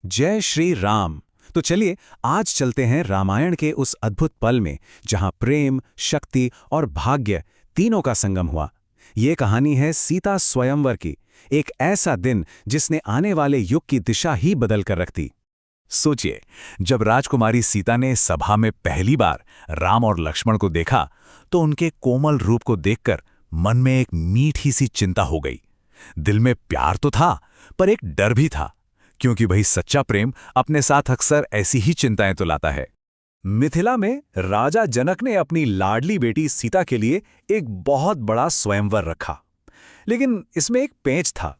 जय श्री राम। तो चलिए आज चलते हैं रामायण के उस अद्भुत पल में जहां प्रेम, शक्ति और भाग्य तीनों का संगम हुआ। ये कहानी है सीता स्वयंवर की, एक ऐसा दिन जिसने आने वाले युग की दिशा ही बदल कर रख दी। सोचिए, जब राजकुमारी सीता ने सभा में पहली बार राम और लक्ष्मण को देखा तो उनके कोमल रूप को देखकर मन में एक मीठी सी चिंता हो गई। दिल में प्यार तो था, पर एक डर भी था, क्योंकि भाई सच्चा प्रेम अपने साथ अक्सर ऐसी ही चिंताएं तो लाता है। मिथिला में राजा जनक ने अपनी लाडली बेटी सीता के लिए एक बहुत बड़ा स्वयंवर रखा, लेकिन इसमें एक पेंच था।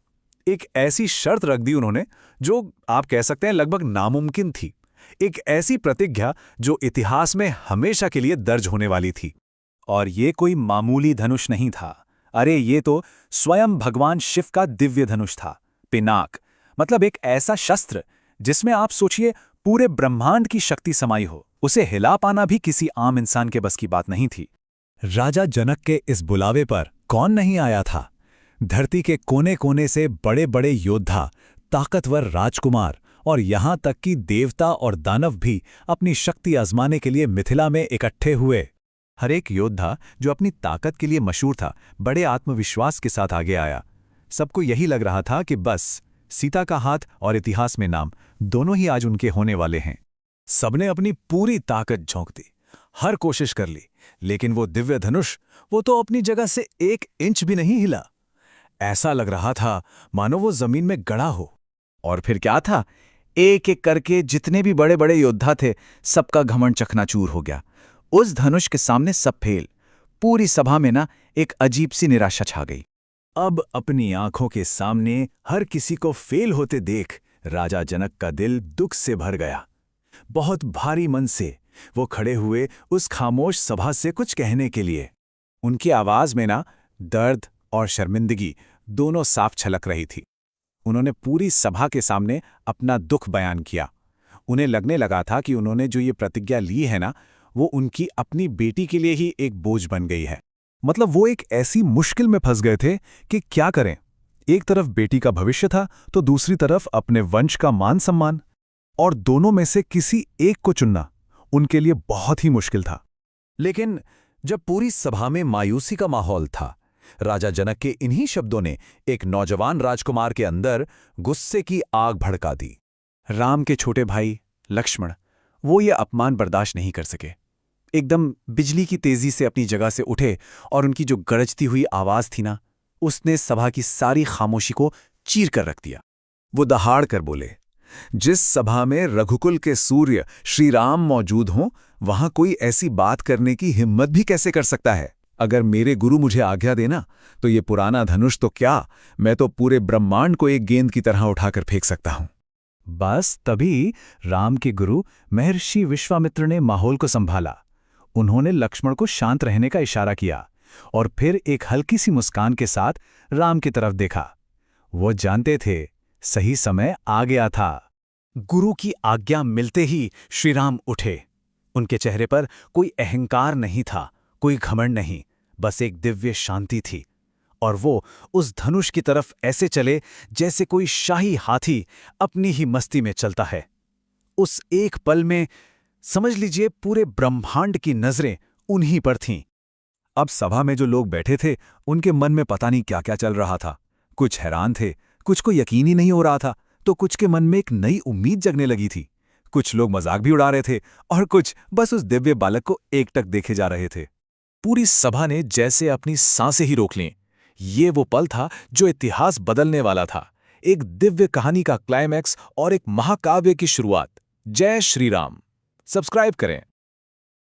एक ऐसी शर्त रख दी उन्होंने जो आप कह सकते हैं लगभग नामुमकिन थी। एक ऐसी प्रतिज्ञा जो इतिहास में हमेशा के लिए दर्ज होने वाली थी। और ये कोई मामूली धनुष नहीं था। अरे ये तो स्वयं भगवान शिव का दिव्य धनुष था। पिनाक मतलब एक ऐसा शस्त्र जिसमें आप सोचिए पूरे ब्रह्मांड की शक्ति समाई हो। उसे हिला पाना भी किसी आम इंसान के बस की बात नहीं थी। राजा जनक के इस बुलावे पर कौन नहीं आया था। धरती के कोने कोने से बड़े बड़े योद्धा, ताकतवर राजकुमार और यहां तक कि देवता और दानव भी अपनी शक्ति आजमाने के लिए मिथिला में इकट्ठे हुए। हर एक योद्धा जो अपनी ताकत के लिए मशहूर था, बड़े आत्मविश्वास के साथ आगे आया। सबको यही लग रहा था कि बस सीता का हाथ और इतिहास में नाम दोनों ही आज उनके होने वाले हैं। सबने अपनी पूरी ताकत झोंक दी, हर कोशिश कर ली, लेकिन वो दिव्य धनुष, वो तो अपनी जगह से 1 इंच भी नहीं हिला। ऐसा लग रहा था मानो वो जमीन में गड़ा हो। और फिर क्या था, एक एक करके जितने भी बड़े बड़े योद्धा थे, सबका घमंड चकनाचूर हो गया। उस धनुष के सामने सब फेल। पूरी सभा में ना एक अजीब सी निराशा छा गई। अब अपनी आंखों के सामने हर किसी को फेल होते देख राजा जनक का दिल दुख से भर गया। बहुत भारी मन से वो खड़े हुए उस खामोश सभा से कुछ कहने के लिए। उनकी आवाज में ना दर्द और शर्मिंदगी दोनों साफ छलक रही थी। उन्होंने पूरी सभा के सामने अपना दुख बयान किया। उन्हें लगने लगा था कि उन्होंने जो ये प्रतिज्ञा ली है ना, वो उनकी अपनी बेटी के लिए ही एक बोझ बन गई है। मतलब वो एक ऐसी मुश्किल में फंस गए थे कि क्या करें। एक तरफ बेटी का भविष्य था तो दूसरी तरफ अपने वंश का मान सम्मान, और दोनों में से किसी एक को चुनना उनके लिए बहुत ही मुश्किल था। लेकिन जब पूरी सभा में मायूसी का माहौल था, राजा जनक के इन्हीं शब्दों ने एक नौजवान राजकुमार के अंदर गुस्से की आग भड़का दी। राम के छोटे भाई लक्ष्मण, वो ये अपमान बर्दाश्त नहीं कर सके। एकदम बिजली की तेजी से अपनी जगह से उठे और उनकी जो गरजती हुई आवाज थी ना, उसने सभा की सारी खामोशी को चीर कर रख दिया। वो दहाड़ कर बोले, जिस सभा में रघुकुल के सूर्य श्री राम मौजूद हों, वहां कोई ऐसी बात करने की हिम्मत भी कैसे कर सकता है। अगर मेरे गुरु मुझे आज्ञा देना तो ये पुराना धनुष तो क्या, मैं तो पूरे ब्रह्मांड को एक गेंद की तरह उठाकर फेंक सकता हूं। बस तभी राम के गुरु महर्षि विश्वामित्र ने माहौल को संभाला। उन्होंने लक्ष्मण को शांत रहने का इशारा किया और फिर एक हल्की सी मुस्कान के साथ राम की तरफ देखा। वो जानते थे सही समय आ गया था। गुरु की आज्ञा मिलते ही श्री राम उठे। उनके चेहरे पर कोई अहंकार नहीं था, कोई घमंड नहीं, बस एक दिव्य शांति थी। और वो उस धनुष की तरफ ऐसे चले जैसे कोई शाही हाथी अपनी ही मस्ती में चलता है। उस एक पल में समझ लीजिए पूरे ब्रह्मांड की नजरें उन्हीं पर थीं। अब सभा में जो लोग बैठे थे, उनके मन में पता नहीं क्या क्या चल रहा था। कुछ हैरान थे, कुछ को यकीन ही नहीं हो रहा था, तो कुछ के मन में एक नई उम्मीद जगने लगी थी। कुछ लोग मजाक भी उड़ा रहे थे और कुछ बस उस दिव्य बालक को एकटक देखे जा रहे थे। पूरी सभा ने जैसे अपनी सांसें ही रोक लीं। ये वो पल था जो इतिहास बदलने वाला था। एक दिव्य कहानी का क्लाइमैक्स और एक महाकाव्य की शुरुआत। जय श्री राम। सब्सक्राइब करें।